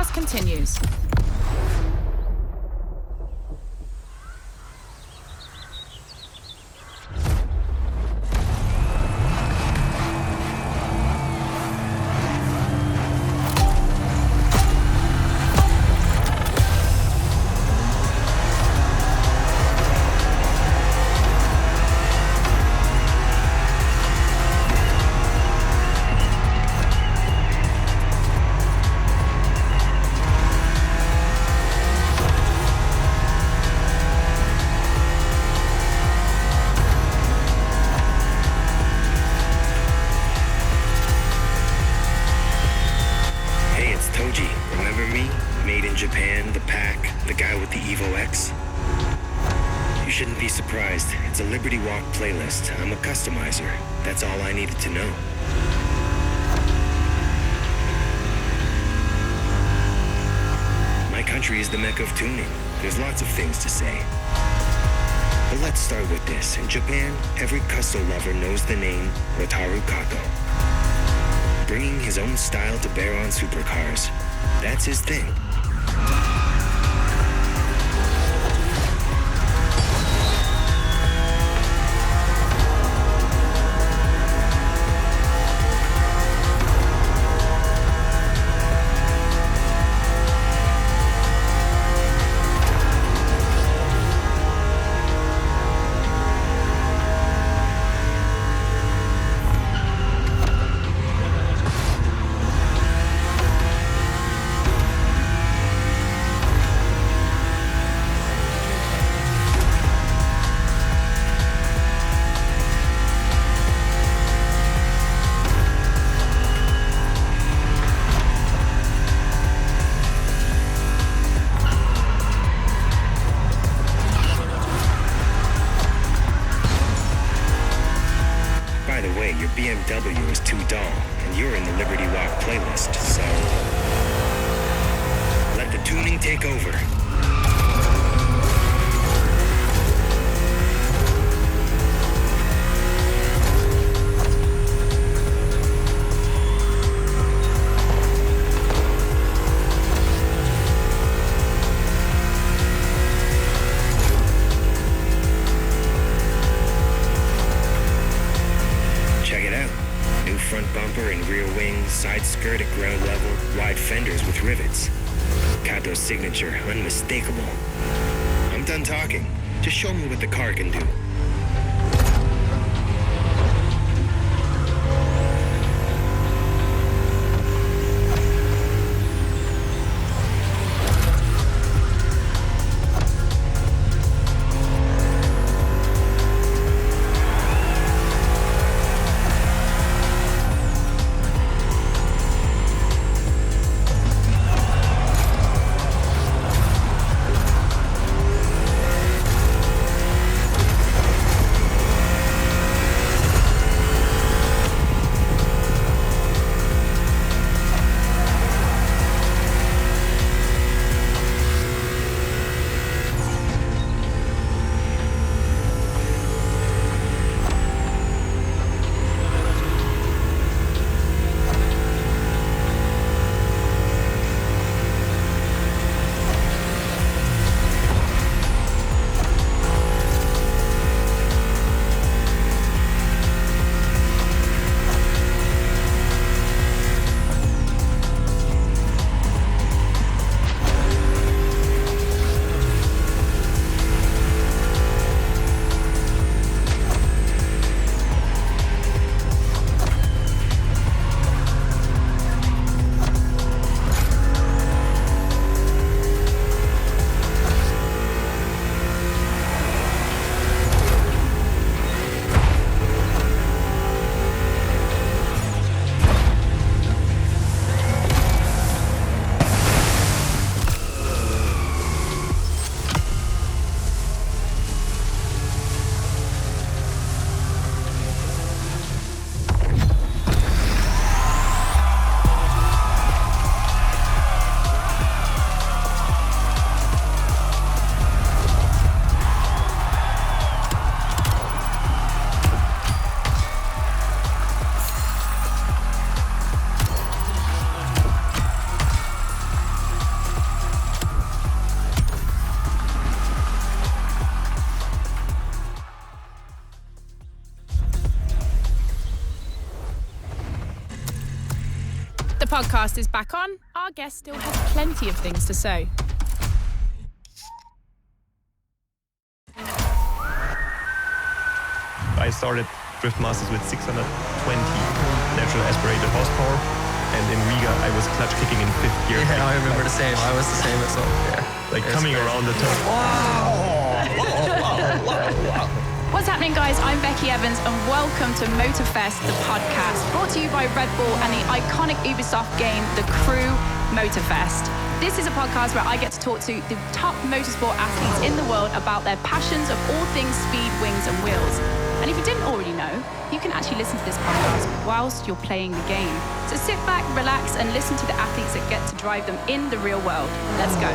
Motorfest continues. Japan, the pack, the guy with the Evo X. You shouldn't be surprised. It's a Liberty Walk playlist. I'm a customizer. That's all I needed to know. My country is the mecca of tuning. There's lots of things to say. But let's start with this. In Japan, every Custo lover knows the name Wataru Kato. Bringing his own style to bear on supercars. That's his thing. Your BMW is too dull, and you're in the Liberty Walk playlist, so let the tuning take over. Front bumper and rear wing, side skirt at ground level, wide fenders with rivets. Kato's signature, unmistakable. I'm done talking. Just show me what the car can do. podcast is back on. Our guest still has plenty of things to say. I started Drift Masters with 620 natural aspirated horsepower, and in Riga I was clutch kicking in 5th gear. Yeah, I remember the same. I was the same as well. Yeah. Like coming crazy. around the turn. Wow. What's happening, guys? I'm Becky Evans, and welcome to Motorfest, the podcast, brought to you by Red Bull and the iconic Ubisoft game, the Crew Motorfest. This is a podcast where I get to talk to the top motorsport athletes in the world about their passions of all things speed, wings, and wheels. And if you didn't already know, you can actually listen to this podcast whilst you're playing the game. So sit back, relax, and listen to the athletes that get to drive them in the real world. Let's go.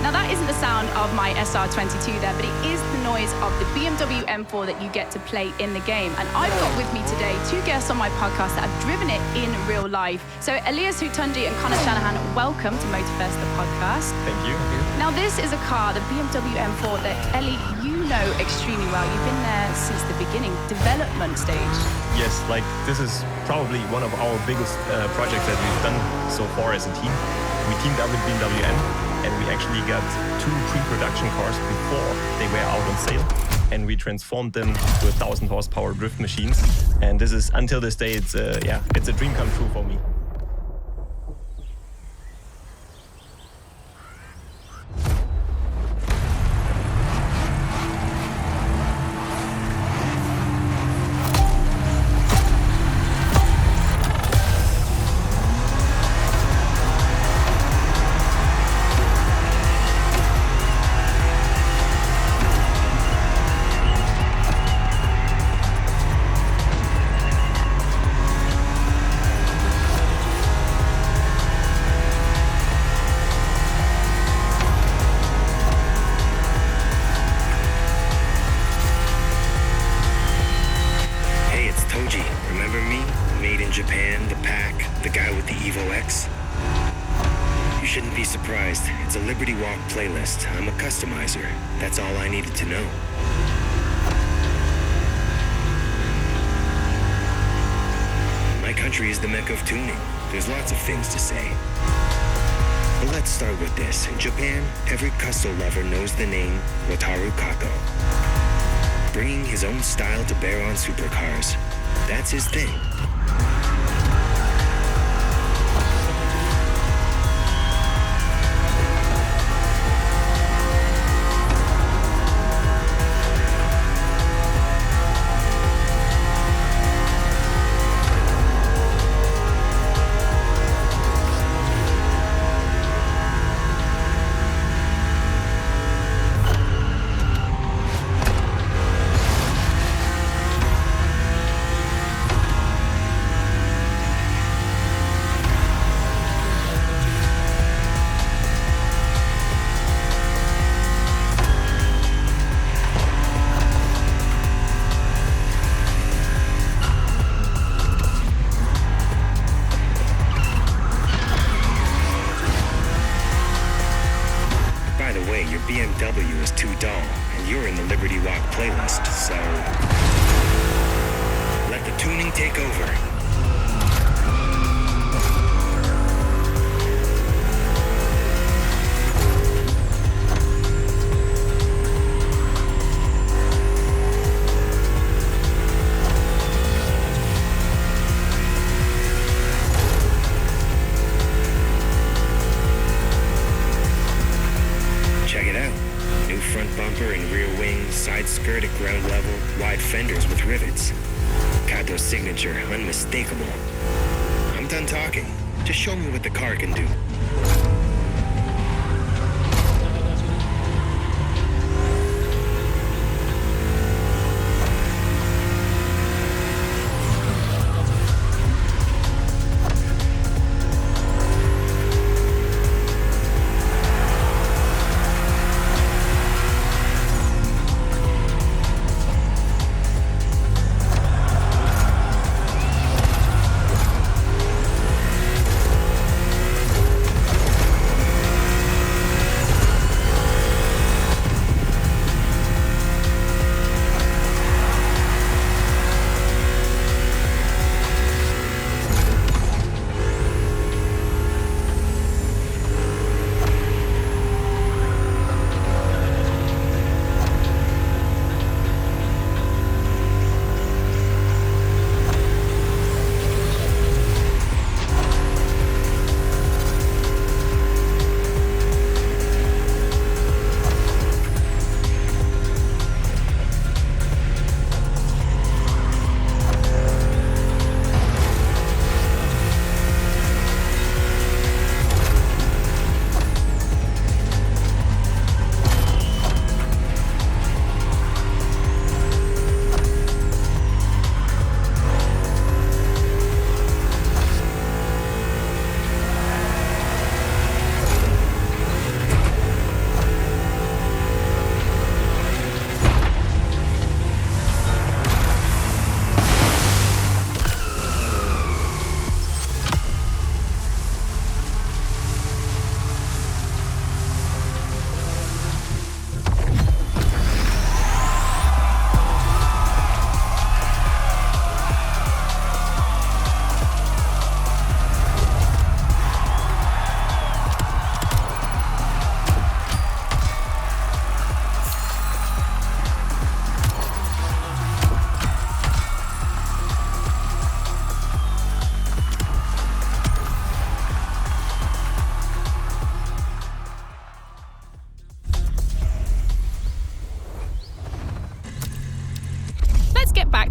Now that isn't the sound of my SR22 there, but it is the noise of the BMW M4 that you get to play in the game. And I've got with me today two guests on my podcast that have driven it in real life. So Elias Hutundi and Connor Shanahan, welcome to Motorfest, the podcast. Thank you. Now this is a car, the BMW M4, that Ellie, you know extremely well. You've been there since the beginning, development stage. Yes, like this is probably one of our biggest projects that we've done so far as a team. We teamed up with BMW M, and we actually got 2 pre-production cars before they were out on sale, and we transformed them to 1,000 horsepower drift machines. And this is, until this day, it's a dream come true for me. It's a Liberty Walk playlist. I'm a customizer. That's all I needed to know. My country is the mecca of tuning. There's lots of things to say. But let's start with this. In Japan, every Custo lover knows the name Wataru Kato. Bringing his own style to bear on supercars. That's his thing. BMW is too dull, and you're in the Liberty Walk playlist, so let the tuning take over. Side skirt at ground level, wide fenders with rivets. Kato's signature, unmistakable. I'm done talking. Just show me what the car can do.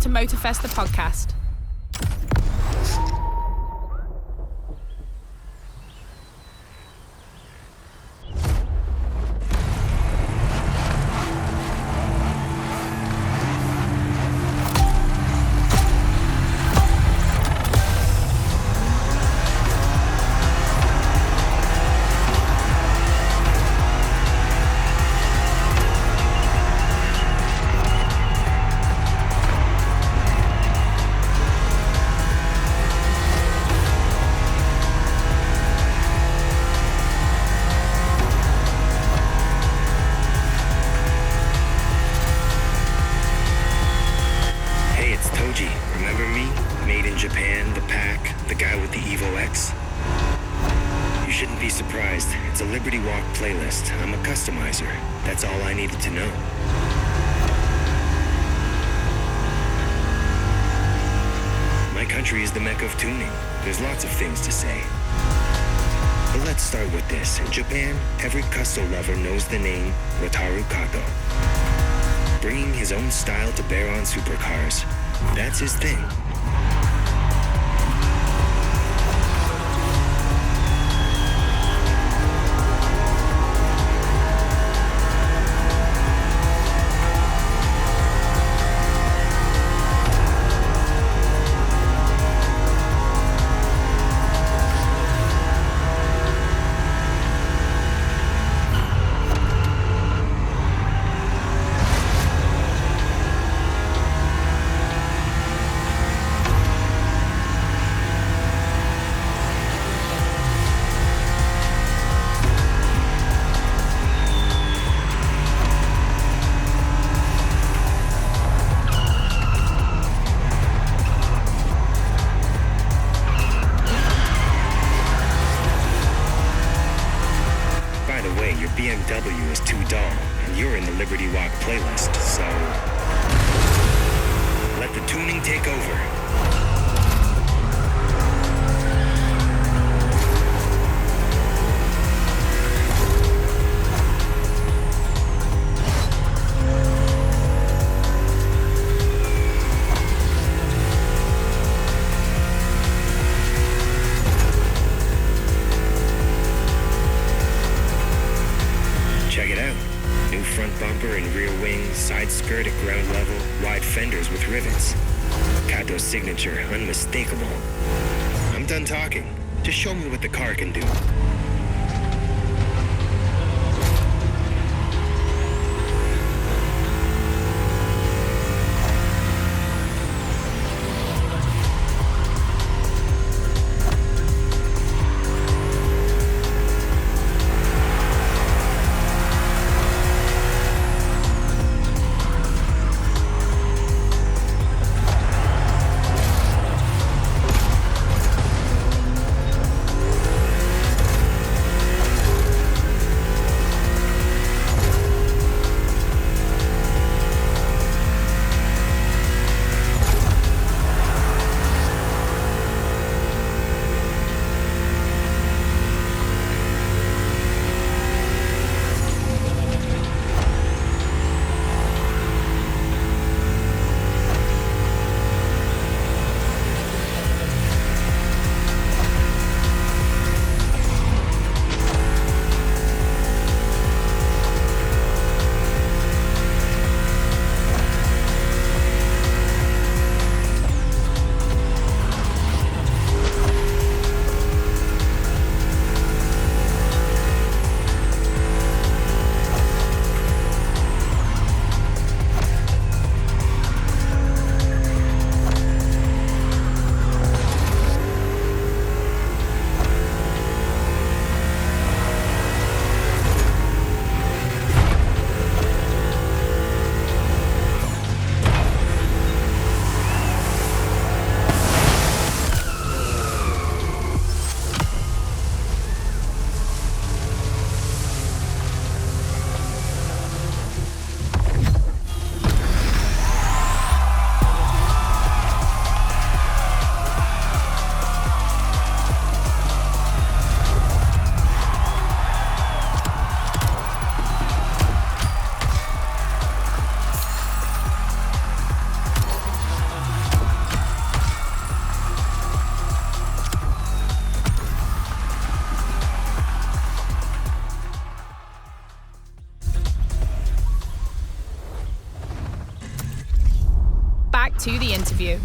to Motorfest, the podcast. Remember me? Made in Japan, the pack, the guy with the Evo X? You shouldn't be surprised. It's a Liberty Walk playlist. I'm a customizer. That's all I needed to know. My country is the mecca of tuning. There's lots of things to say. But let's start with this. In Japan, every custom lover knows the name Wataru Kato. Bringing his own style to bear on supercars. That's his thing. BMW is too dull, and you're in the Liberty Walk playlist, so let the tuning take over. Front bumper and rear wing, side skirt at ground level, wide fenders with rivets. Kato's signature, unmistakable. I'm done talking. Just show me what the car can do. to the interview.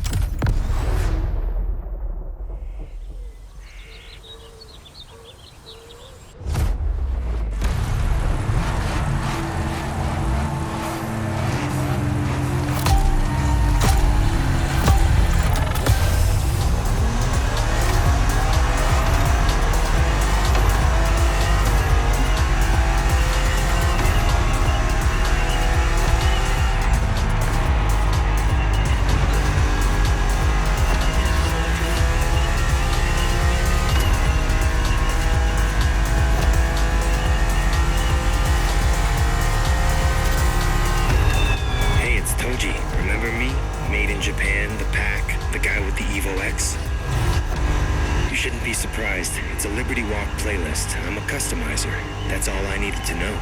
It's a Liberty Walk playlist. I'm a customizer. That's all I needed to know.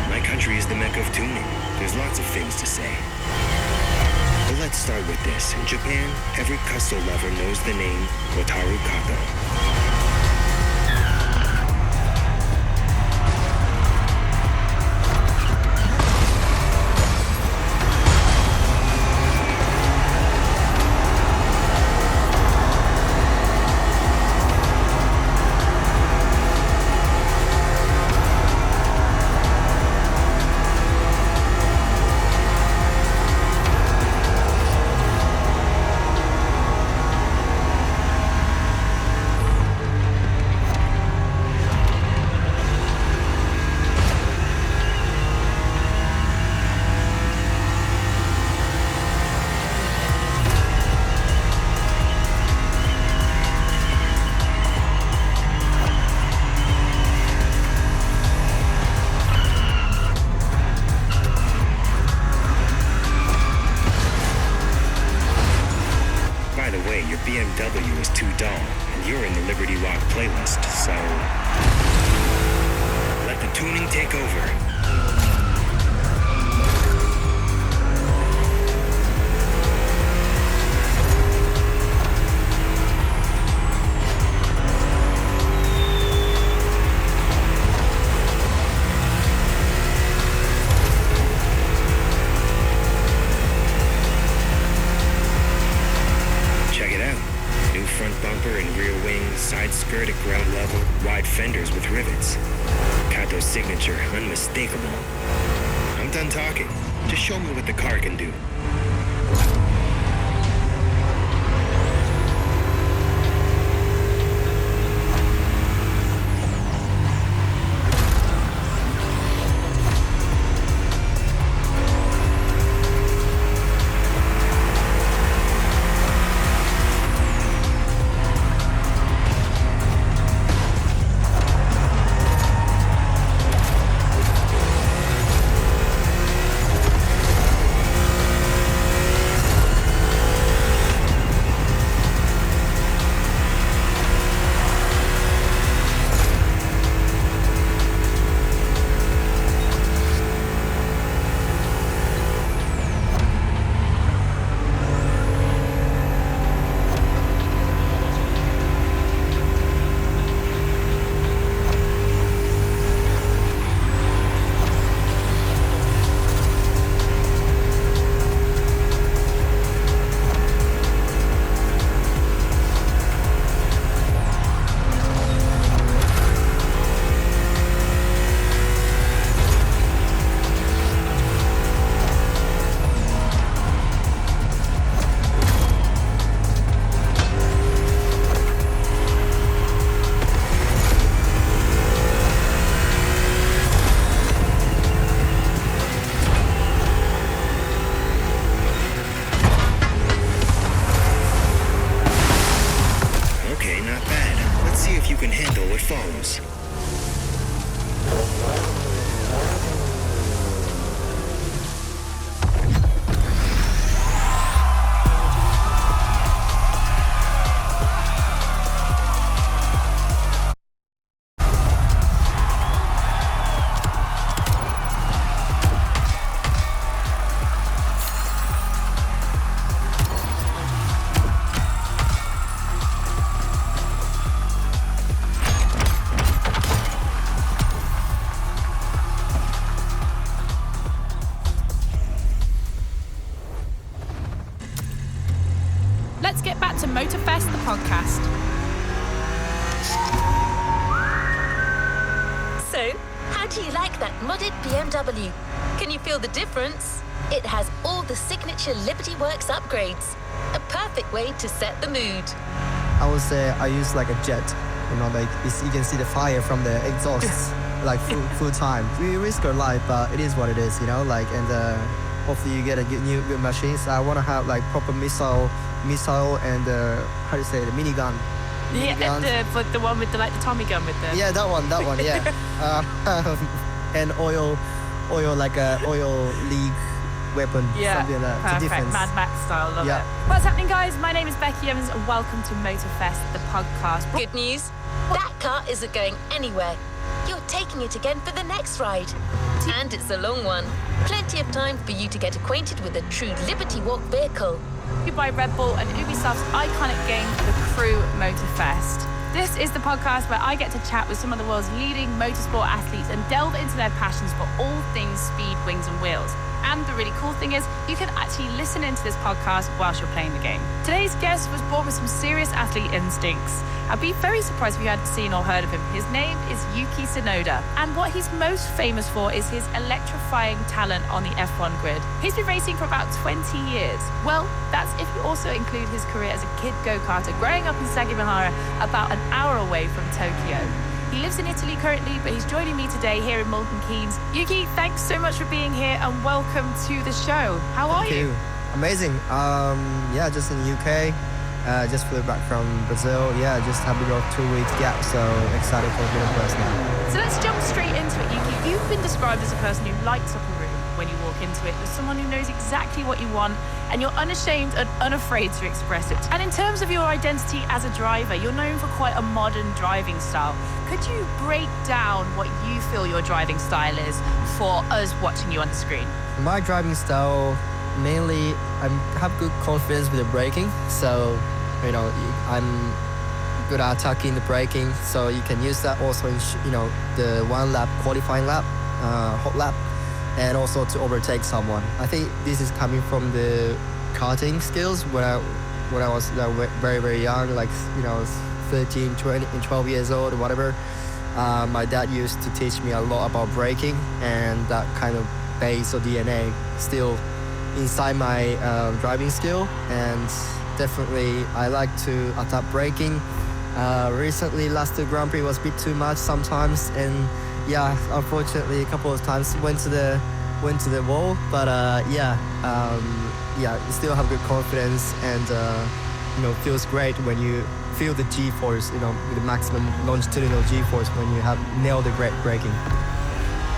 My country is the mecca of tuning. There's lots of things to say. But let's start with this. In Japan, every custom lover knows the name Wataru Kato. BMW is too dull, and you're in the Liberty Walk playlist, so let the tuning take over. Side skirt at ground level, wide fenders with rivets. Kato's signature, unmistakable. I'm done talking. Just show me what the car can do. Follows. like that modded BMW. Can you feel the difference? It has all the signature Liberty Works upgrades. A perfect way to set the mood. I would say I use like a jet. Like you can see the fire from the exhaust, like full time. We risk our life, but it is what it is, Like, and hopefully you get a good machines. I want to have like proper missile, and how do you say, the minigun. The one with the Tommy gun with the... Yeah, that one, yeah. And oil like a oil league weapon, something like that. Perfect. Defense. Mad Max style, love it. What's happening, guys? My name is Becky Evans and welcome to Motorfest, the podcast. Good news, that car isn't going anywhere. You're taking it again for the next ride. And it's a long one. Plenty of time for you to get acquainted with a true Liberty Walk vehicle. By Red Bull and Ubisoft's iconic game, the Crew Motorfest. This is the podcast where I get to chat with some of the world's leading motorsport athletes and delve into their passions for all things speed, wings and wheels. And the really cool thing is, you can actually listen into this podcast whilst you're playing the game. Today's guest was born with some serious athlete instincts. I'd be very surprised if you hadn't seen or heard of him. His name is Yuki Tsunoda, and what he's most famous for is his electrifying talent on the F1 grid. He's been racing for about 20 years. Well, that's if you also include his career as a kid go-karter, growing up in Sagamihara, about an hour away from Tokyo. He lives in Italy currently, but he's joining me today here in Milton Keynes. Yuki, thanks so much for being here and welcome to the show. How are you? Amazing. Just in the UK. Just flew back from Brazil. Just had a bit of 2 weeks gap, so excited for Motorfest now. So let's jump straight into it, Yuki. You've been described as a person who lights up a room when you walk into it, as someone who knows exactly what you want, and you're unashamed and unafraid to express it. And in terms of your identity as a driver, you're known for quite a modern driving style. Could you break down what you feel your driving style is for us watching you on the screen? My driving style, mainly, I have good confidence with the braking, so I'm good at attacking the braking, so you can use that also in the 1 lap qualifying lap, hot lap, and also to overtake someone. I think this is coming from the karting skills when I was very, very young, like 13, 20, 12 years old or whatever. My dad used to teach me a lot about braking, and that kind of base or DNA still inside my driving skill. And definitely I like to attack braking. Recently, last Grand Prix was a bit too much sometimes, and unfortunately a couple of times went to the wall. But still have good confidence, and feels great when you feel the G-force, with the maximum longitudinal G-force when you have nailed the great braking.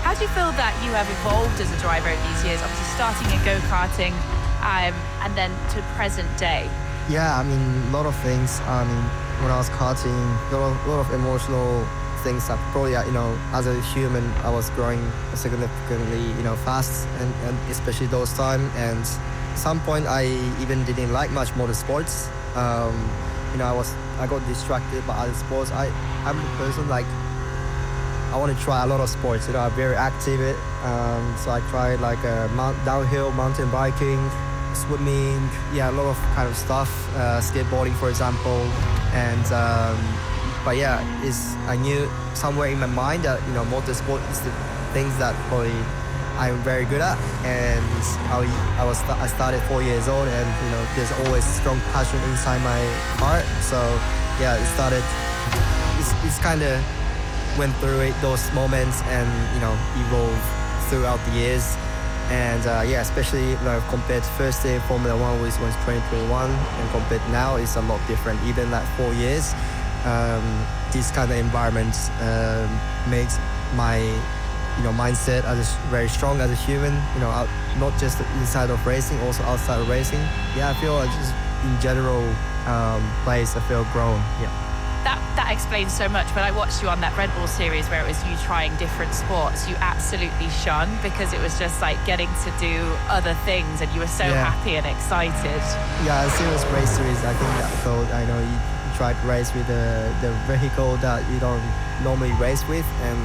How do you feel that you have evolved as a driver in these years, obviously starting in go-karting and then to present day? Yeah, a lot of things. When I was karting, a lot of emotional things that probably, as a human, I was growing significantly, fast, and especially those times. And at some point, I even didn't like much motorsports. I got distracted by other sports. I'm the person, like, I want to try a lot of sports. I'm very active. So I tried like downhill mountain biking, swimming, a lot of kind of stuff, skateboarding, for example. And I knew somewhere in my mind that motorsport is the things that probably I'm very good at. And I started 4 years old, and there's always strong passion inside my heart. So it started. It's kind of went through those moments and evolved throughout the years. And especially compared to first day Formula One, which was 2021, and compared now, it's a lot different. Even like 4 years, this kind of environment makes my mindset as very strong as a human. Not just inside of racing, also outside of racing. I feel just in general place I feel grown. That explains so much. When I watched you on that Red Bull series where it was you trying different sports, you absolutely shone, because it was just like getting to do other things, and you were so happy and excited. Serious race series, I think that code. I know you try to race with the vehicle that you don't normally race with, and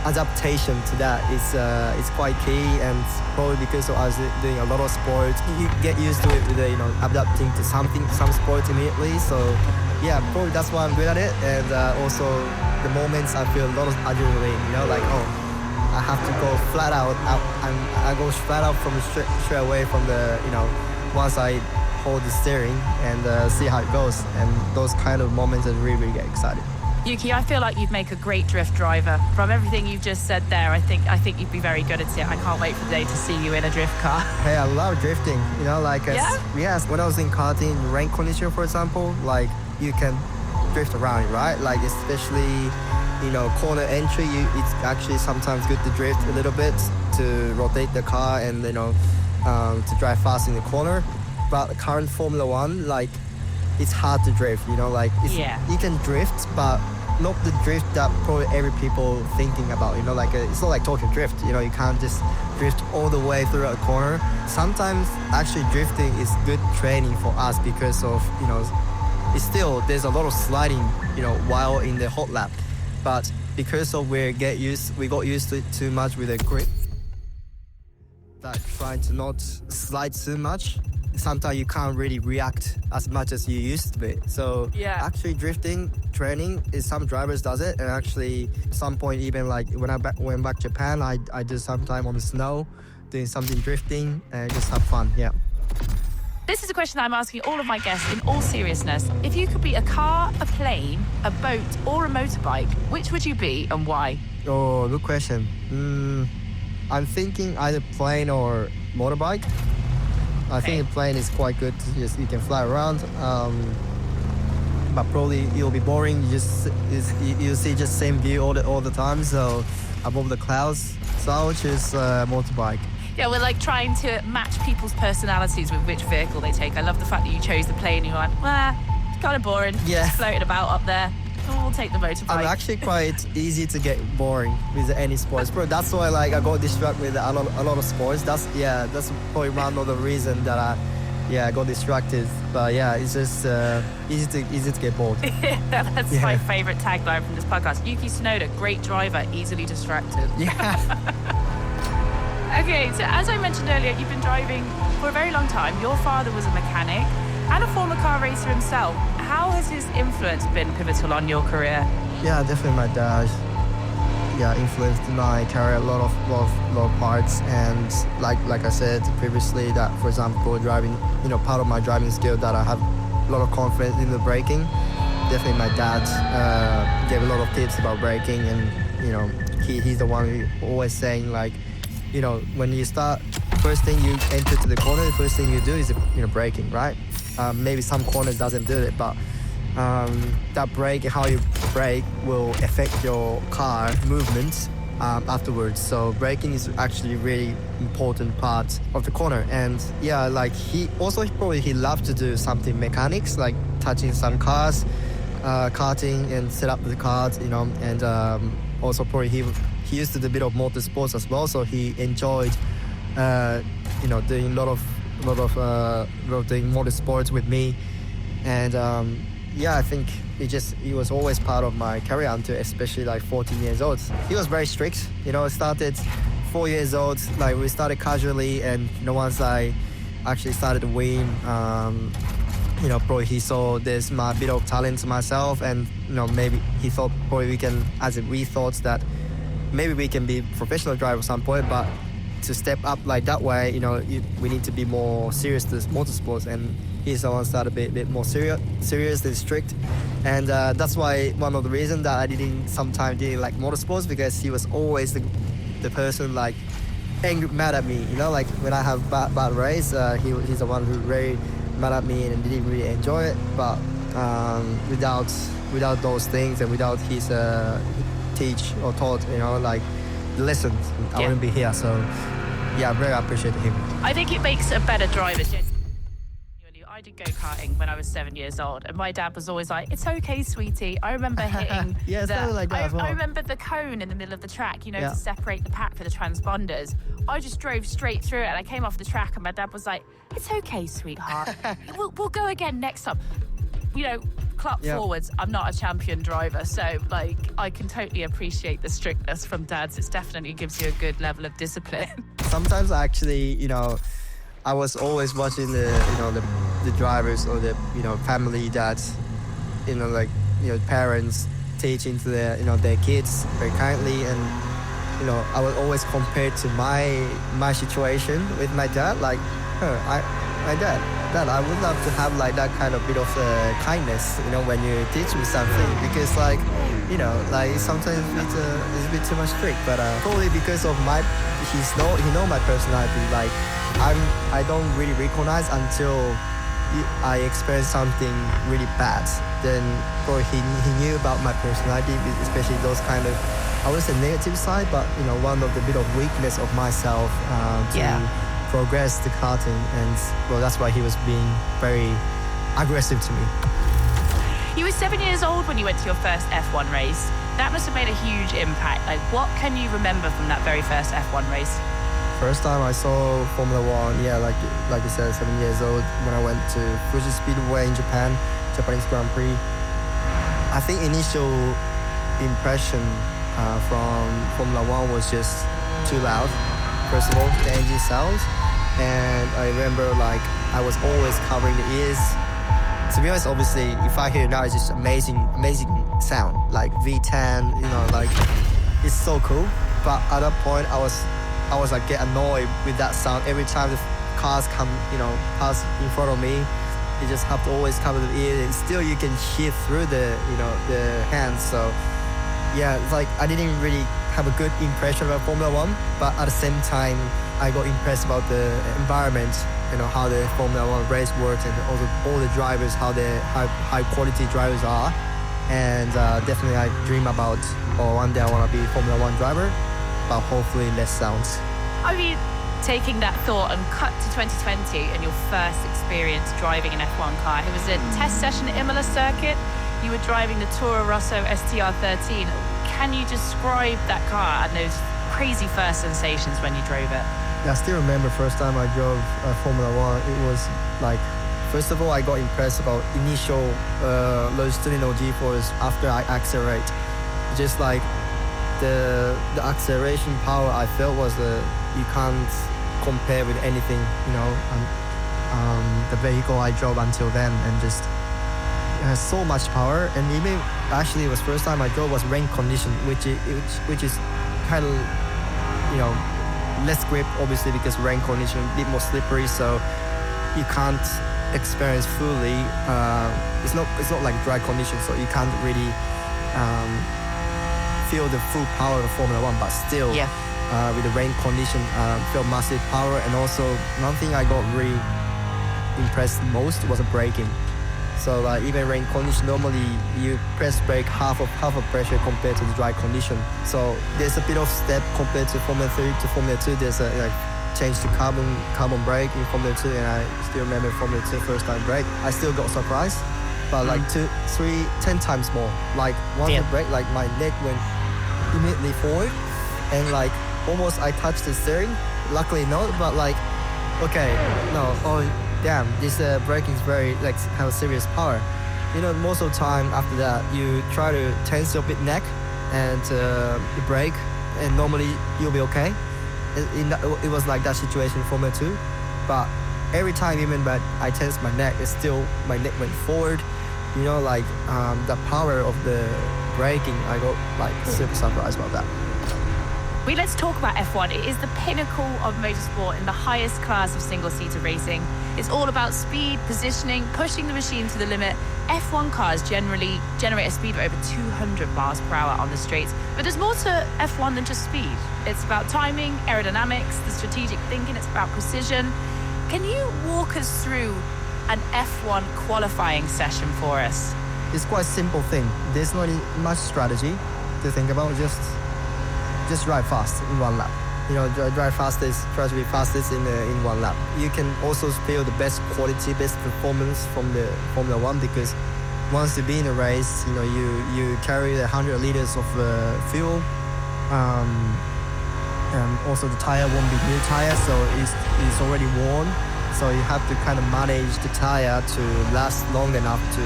adaptation to that is quite key. And probably because I was doing a lot of sports, you get used to it with adapting to some sports immediately. So probably that's why I'm good at it. And also the moments I feel a lot of adrenaline, I have to go flat out, and I go flat out from straight away from the, once I hold the steering and see how it goes. And those kind of moments that really get excited. Yuki, I feel like you'd make a great drift driver. From everything you've just said there, I think you'd be very good at it. I can't wait for the day to see you in a drift car. Hey, I love drifting. Yes, when I was in karting, rain condition, for example, like you can drift around, right? Like especially, corner entry, it's actually sometimes good to drift a little bit to rotate the car and, to drive fast in the corner. But current Formula One, like, it's hard to drift, you can drift, but not the drift that probably every people thinking about, it's not like Tokyo Drift, you can't just drift all the way through a corner. Sometimes actually drifting is good training for us because of, it's still, there's a lot of sliding, while in the hot lap. But because of we got used to it too much with a grip, that trying to not slide too much, sometimes you can't really react as much as you used to be. So actually drifting training is some drivers does it, and actually at some point even like when I went back to Japan, I did some time on the snow doing something drifting and just have fun. Yeah. This is a question I'm asking all of my guests in all seriousness. If you could be a car, a plane, a boat, or a motorbike, which would you be and why? Oh, good question. I'm thinking either plane or motorbike. I think a plane is quite good. You can fly around, but probably it'll be boring. You see just same view all the time. So above the clouds. So I would choose motorbike. Yeah, we're like trying to match people's personalities with which vehicle they take. I love the fact that you chose the plane. You went, it's kind of boring. Yeah. Just floating about up there. We'll take the motorbike. I'm actually quite easy to get boring with any sports. That's why I got distracted with a lot of sports. That's probably one of the reasons that I got distracted. But yeah, it's just easy to get bored. That's my favourite tagline from this podcast. Yuki Tsunoda, great driver, easily distracted. Yeah. Okay, so as I mentioned earlier, you've been driving for a very long time. Your father was a mechanic and a former car racer himself. How has his influence been pivotal on your career? Yeah, definitely my dad. Influenced my career a lot of parts, and like I said previously, that for example driving, part of my driving skill that I have a lot of confidence in the braking. Definitely my dad gave a lot of tips about braking, and he's the one who always saying like, when you start, first thing you enter to the corner, the first thing you do is braking, right? Maybe some corners doesn't do it, but that brake, how you brake will affect your car movement afterwards. So braking is actually a really important part of the corner. And he loved to do something mechanics, like touching some cars, karting and set up the cars, and also probably he used to do a bit of motorsports as well. So he enjoyed, doing a lot of doing motorsports with me. And I think he was always part of my career until especially like 14 years old. He was very strict, started 4 years old, like we started casually, and once I actually started to win, probably he saw there's my bit of talent to myself, and maybe he thought probably we thought that maybe we can be professional driver at some point, but to step up like that way, we need to be more serious to motorsports, and he's the one that started a bit more serious and strict. And that's why one of the reasons that I didn't like motorsports, because he was always the person like angry, mad at me, like when I have bad race, he's the one who very mad at me and didn't really enjoy it. But without those things and without his teach or taught, like the lessons, I wouldn't be here. So I very appreciate him. I think it makes a better driver. I did go-karting when I was 7 years old, and my dad was always like, "It's okay, sweetie." I remember hitting I remember the cone in the middle of the track, to separate the pack for the transponders. I just drove straight through it, and I came off the track, and my dad was like, "It's okay, sweetheart. We'll go again next time." Clap forwards. I'm not a champion driver, so I can totally appreciate the strictness from dads. It definitely gives you a good level of discipline. Sometimes actually, I was always watching the drivers or the family that parents teaching to their kids very kindly, and I was always compared to my situation with my dad. Like, my dad, I would love to have like that kind of bit of kindness, when you teach me something, because like sometimes it's a bit too much strict. But probably because of he know my personality. Like I don't really recognize until I experienced something really bad. Then probably he knew about my personality, especially those kind of, I wouldn't say negative side, but one of the bit of weakness of myself to progress the karting, and well, that's why he was being very aggressive to me. You were 7 years old when you went to your first F1 race. That must have made a huge impact. Like, what can you remember from that very first F1 race? First time I saw Formula One, like you said, 7 years old, when I went to Fuji Speedway in Japan, Japanese Grand Prix. I think initial impression from Formula One was just too loud. First of all, the engine sounds, and I remember like I was always covering the ears. To be honest, obviously, if I hear it now, it's just amazing sound, like V10, like it's so cool. But at that point, I was like get annoyed with that sound every time the cars come, pass in front of me. You just have to always cover the ear, and still you can hear through the hands. So yeah, it's like I didn't really have a good impression about Formula One, but at the same time, I got impressed about the environment, how the Formula One race works, and also all the drivers, how the high quality drivers are. And definitely I dream about, one day I want to be a Formula One driver, but hopefully less sounds. I mean, taking that thought and cut to 2020 and your first experience driving an F1 car. It was a test session at Imola circuit. You were driving the Toro Rosso STR13. Can you describe that car and those crazy first sensations when you drove it? I still remember first time I drove Formula One. It was like, first of all, I got impressed about initial longitudinal G-force after I accelerate. Just like the acceleration power I felt was you can't compare with anything, the vehicle I drove until then, and just it has so much power. And even actually it was first time I drove was rain condition, which is kind of less grip, obviously, because rain condition a bit more slippery, so you can't experience fully. It's not like dry condition, so you can't really feel the full power of Formula One. But still, with the rain condition, feel massive power. And also one thing I got really impressed most was the braking. So like even rain condition, normally you press brake half of pressure compared to the dry condition. So there's a bit of step compared to Formula 3 to Formula 2. There's a change to carbon brake in Formula 2, and I still remember Formula 2 first time brake. I still got surprised, but like 2, 3, 10 times more. Like once the brake, like my neck went immediately forward, and like almost I touched the steering. Luckily not, but like damn, this braking is very have a serious power. Most of the time after that, you try to tense your bit neck and you brake, and normally you'll be okay. It was like that situation in Formula 2, but every time even when I tensed my neck, my neck went forward. The power of the braking, I got super surprised about that. Let's talk about F1. It is the pinnacle of motorsport in the highest class of single-seater racing. It's all about speed, positioning, pushing the machine to the limit. F1 cars generally generate a speed of over 200 miles per hour on the straights. But there's more to F1 than just speed. It's about timing, aerodynamics, the strategic thinking. It's about precision. Can you walk us through an F1 qualifying session for us? It's quite a simple thing. There's not much strategy to think about. Just drive fast in one lap. Drive fastest, try to be fastest in one lap. You can also feel the best quality, best performance from the Formula One, because once you be in a race, you carry 100 liters of fuel. And also the tire won't be new tire, so it's already worn. So you have to kind of manage the tire to last long enough to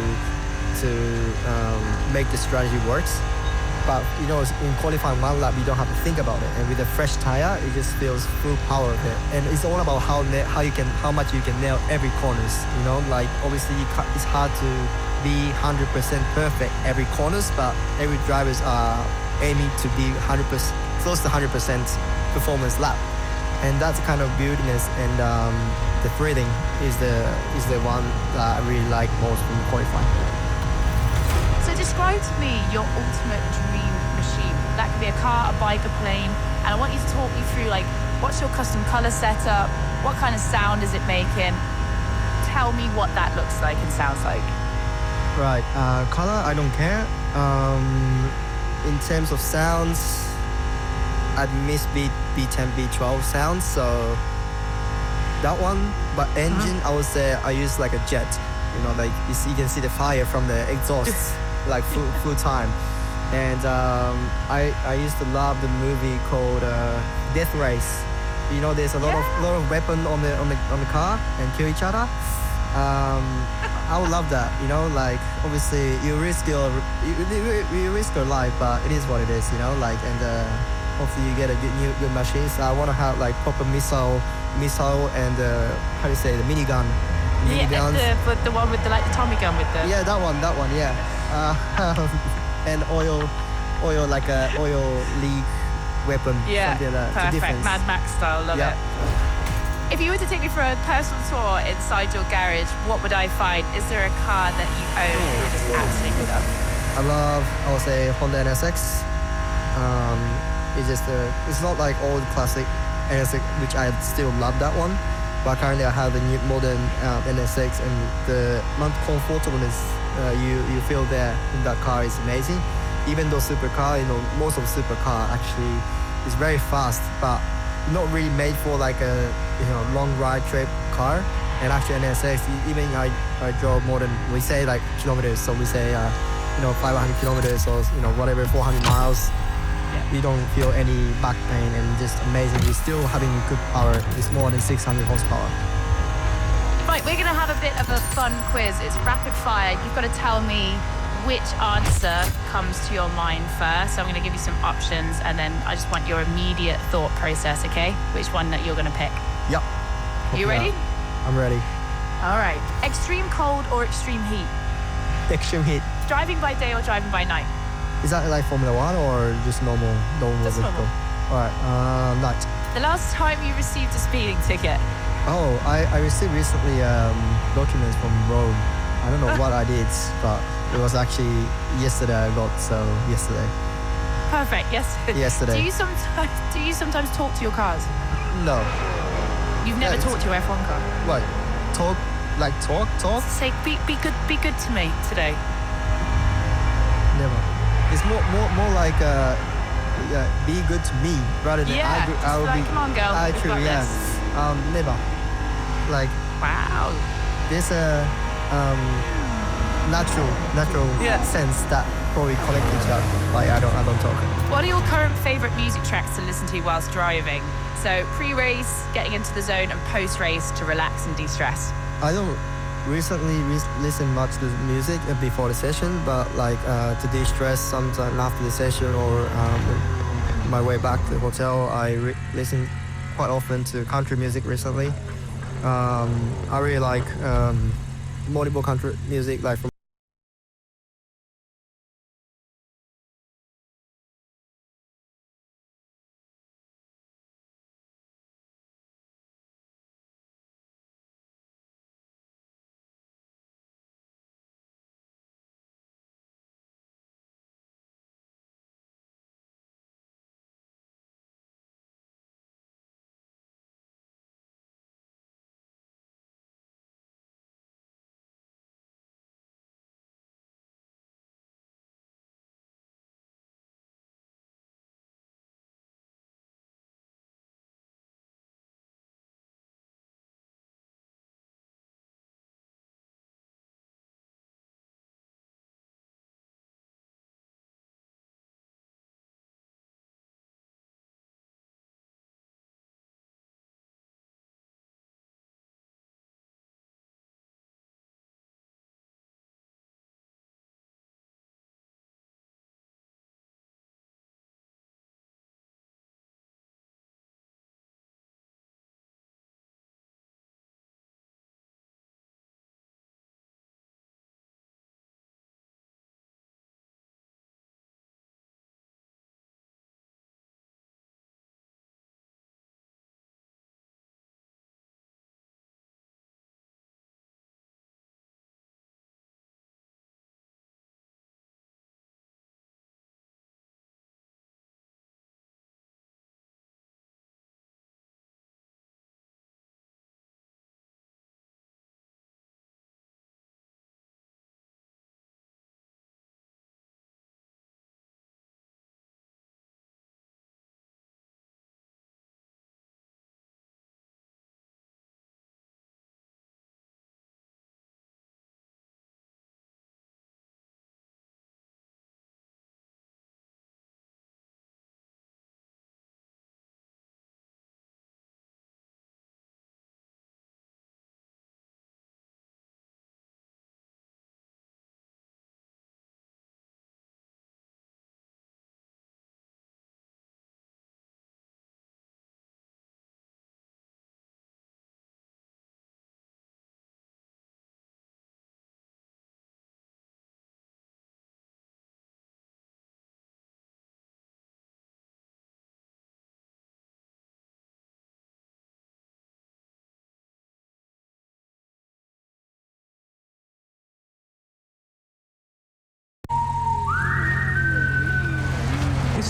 make the strategy works. But in qualifying one lap, you don't have to think about it. And with a fresh tire, it just feels full power of it. And it's all about how much you can nail every corners. Obviously it's hard to be 100% perfect every corners, but every drivers are aiming to be 100%, close to 100% performance lap. And that's kind of beautiness and the thrilling is the one that I really like most from qualifying. So describe to me your ultimate dream machine. That could be a car, a bike, a plane. And I want you to talk me through, like, what's your custom color setup? What kind of sound is it making? Tell me what that looks like and sounds like. Right, color, I don't care. In terms of sounds, I'd miss B10, B12 sounds, so that one. But engine, I would say I use like a jet. You know, like you can see the fire from the exhaust, like full time. And I used to love the movie called Death Race. You know, there's a lot of weapon on the car and kill each other. I would love that. You know, like obviously you risk your life, but it is what it is. You know, like and hopefully you get a good machine. So I want to have like proper missile and how do you say the minigun. The one with the Tommy gun with the. Yeah, that one. Yeah. And oil like a oil leak weapon. Yeah, something like that. perfect. Mad Max style, love it. If you were to take me for a personal tour inside your garage, what would I find? Is there a car that you own and just absolutely love? I would say Honda NSX. It's not like old classic NSX, which I still love that one. But currently I have the new modern NSX, and the comfortableness you feel there in that car is amazing. Even though supercar, you know, most of supercar actually is very fast, but not really made for like a long ride trip car. And actually NSX, even I drove more than, we say like kilometers, so we say 500 kilometers or whatever, 400 miles. You don't feel any back pain, and just amazing. You're still having good power. It's more than 600 horsepower. Right, we're going to have a bit of a fun quiz. It's rapid fire. You've got to tell me which answer comes to your mind first. So I'm going to give you some options, and then I just want your immediate thought process, okay? Which one that you're going to pick. Yep. You ready? I'm ready. All right. Extreme cold or extreme heat? Extreme heat. Driving by day or driving by night? Is that like Formula One or just normal? Just normal. All right. Night. The last time you received a speeding ticket? Oh, I received recently documents from Rome. I don't know what I did, but it was actually yesterday I got, so yesterday. Perfect, yes. Yesterday. Do you sometimes talk to your cars? No. You've never talked to your F1 car? What? Talk? Like talk? Say, be good to me today. Never. It's more like be good to me rather than I will like, be. Come on, girl. True, yeah. Never. Like. Wow. There's a natural sense that probably connect each other. Like I don't talk. What are your current favourite music tracks to listen to whilst driving? So pre-race, getting into the zone, and post-race to relax and de-stress. I don't recently listen much to music before the session, but like to de-stress sometime after the session or my way back to the hotel, I listen quite often to country music recently. I really like multiple country music, like from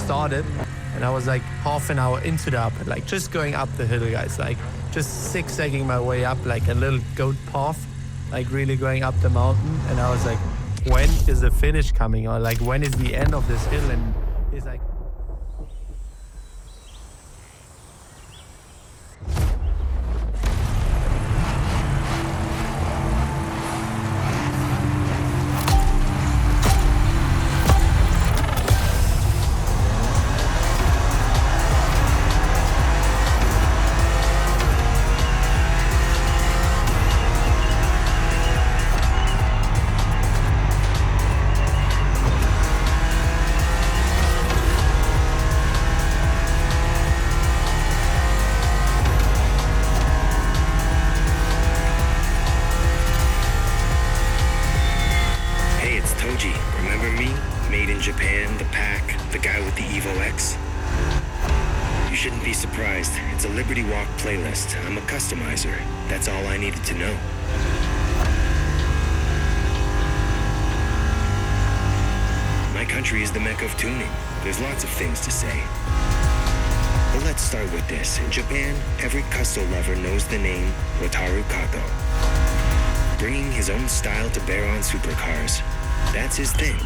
started, and I was like half an hour into the up, like just going up the hill, guys, like just zigzagging my way up like a little goat path, like really going up the mountain. And I was like, when is the finish coming? Or like, when is the end of this hill? And he's like, Remember me? Made in Japan, the pack, the guy with the Evo X? You shouldn't be surprised. It's a Liberty Walk playlist. I'm a customizer. That's all I needed to know. My country is the mecca of tuning. There's lots of things to say. But let's start with this. In Japan, every custom lover knows the name Wataru Kato. Bringing his own style to bear on supercars. That's his thing.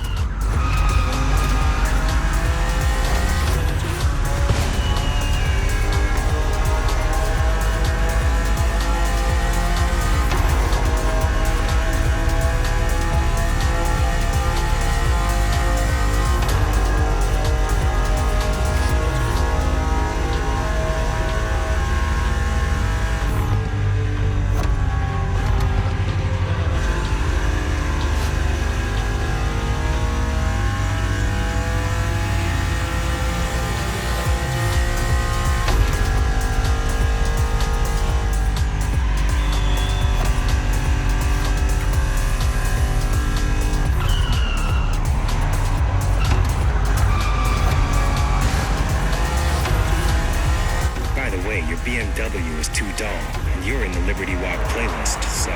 Your BMW is too dull, and you're in the Liberty Walk playlist, so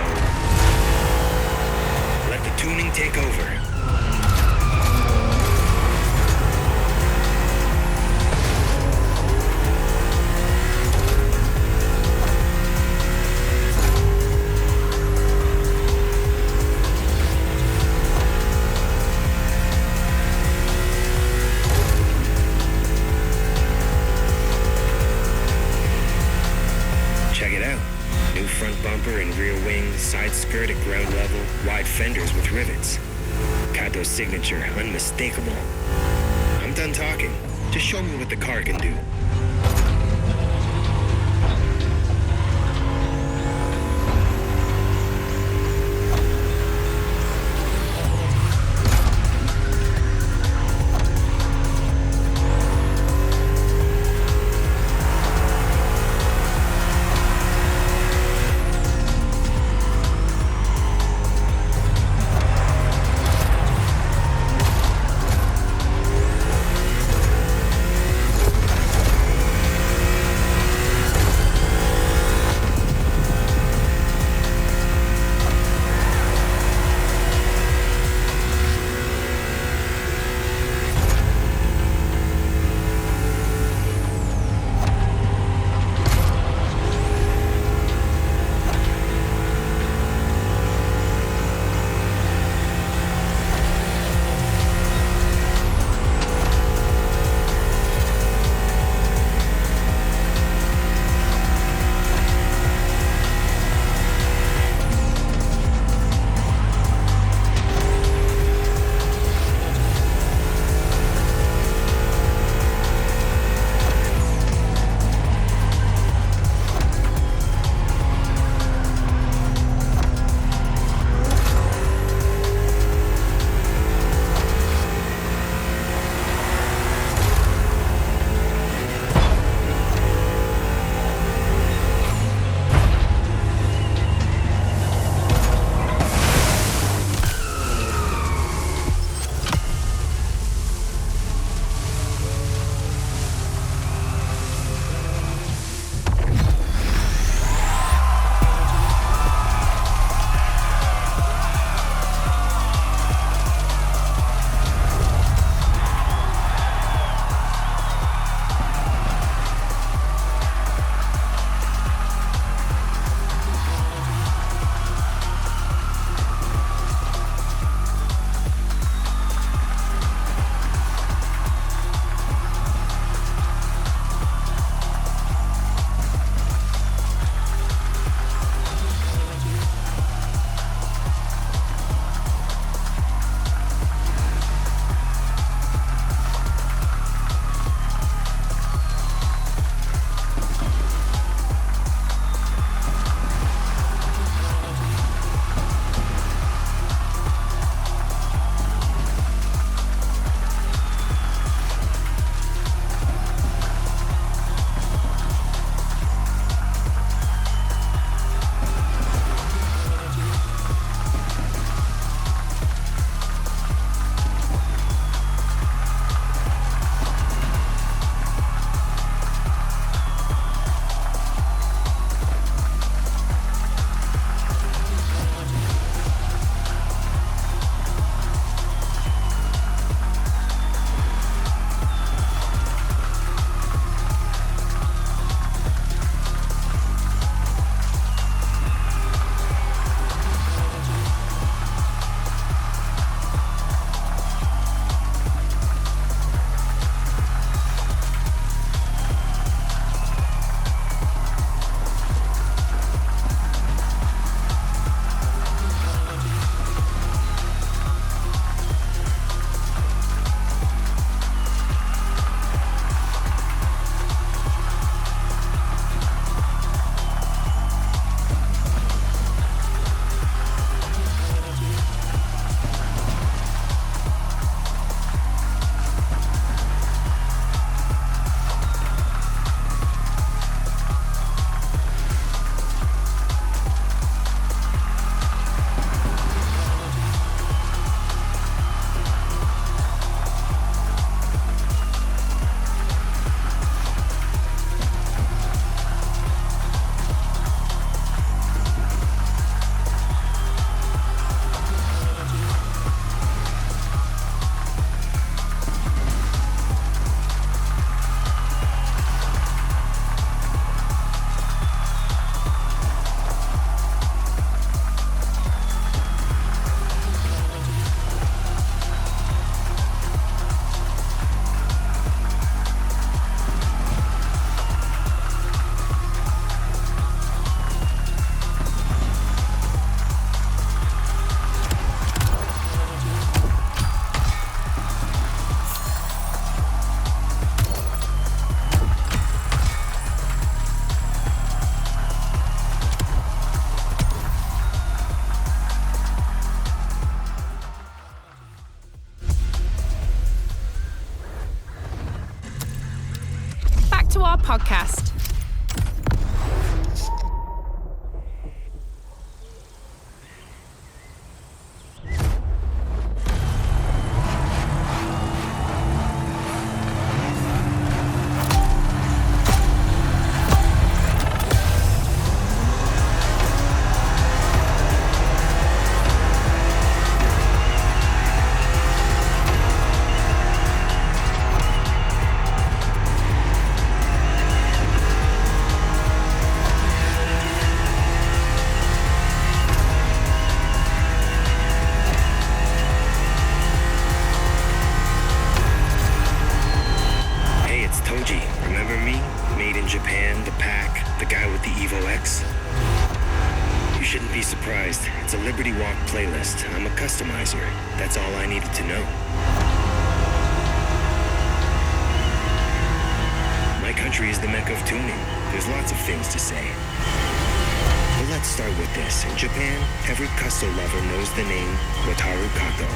let the tuning take over. Check it out. New front bumper and rear wing, side skirt at ground level, wide fenders with rivets. Kato's signature, unmistakable. I'm done talking. Just show me what the car can do. to our podcast. It's a Liberty Walk playlist. I'm a customizer. That's all I needed to know. My country is the mecca of tuning. There's lots of things to say. But let's start with this. In Japan, every Custo lover knows the name Wataru Kato.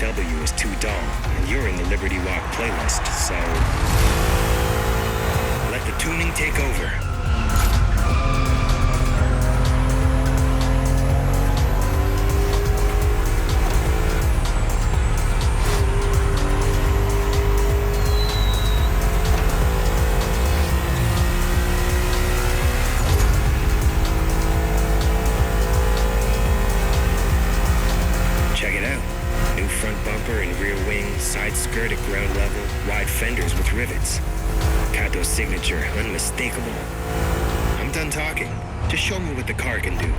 BMW is too dull, and you're in the Liberty Walk playlist, so let the tuning take over. Side skirt at ground level, wide fenders with rivets. Kato's signature, unmistakable. I'm done talking. Just show me what the car can do.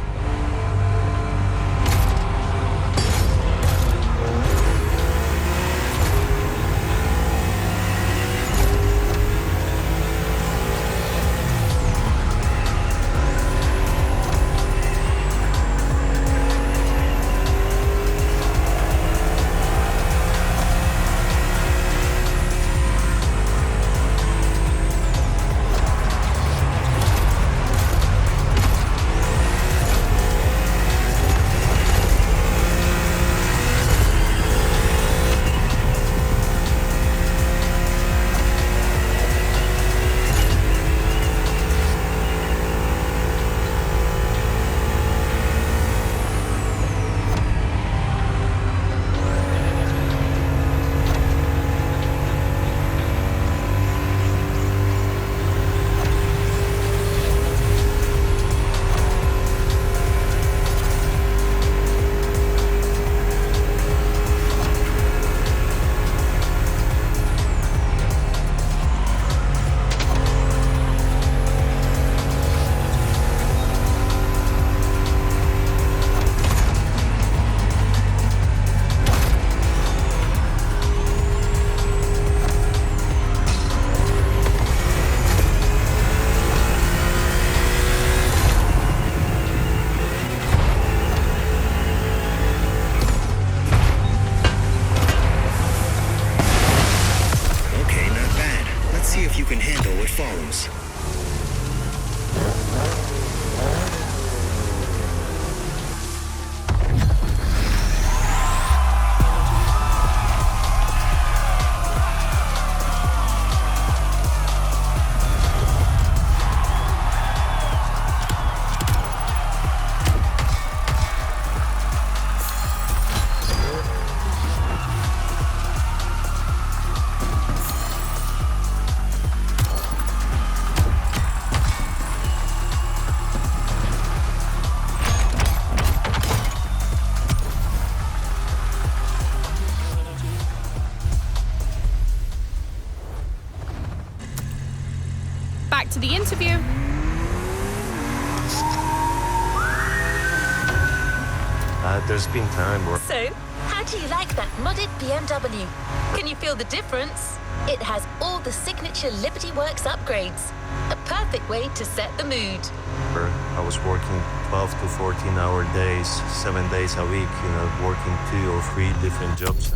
of you. There's been time where... So, how do you like that modded BMW? Can you feel the difference? It has all the signature Liberty Works upgrades. A perfect way to set the mood. I was working 12 to 14-hour days, 7 days a week, working 2 or 3 different jobs.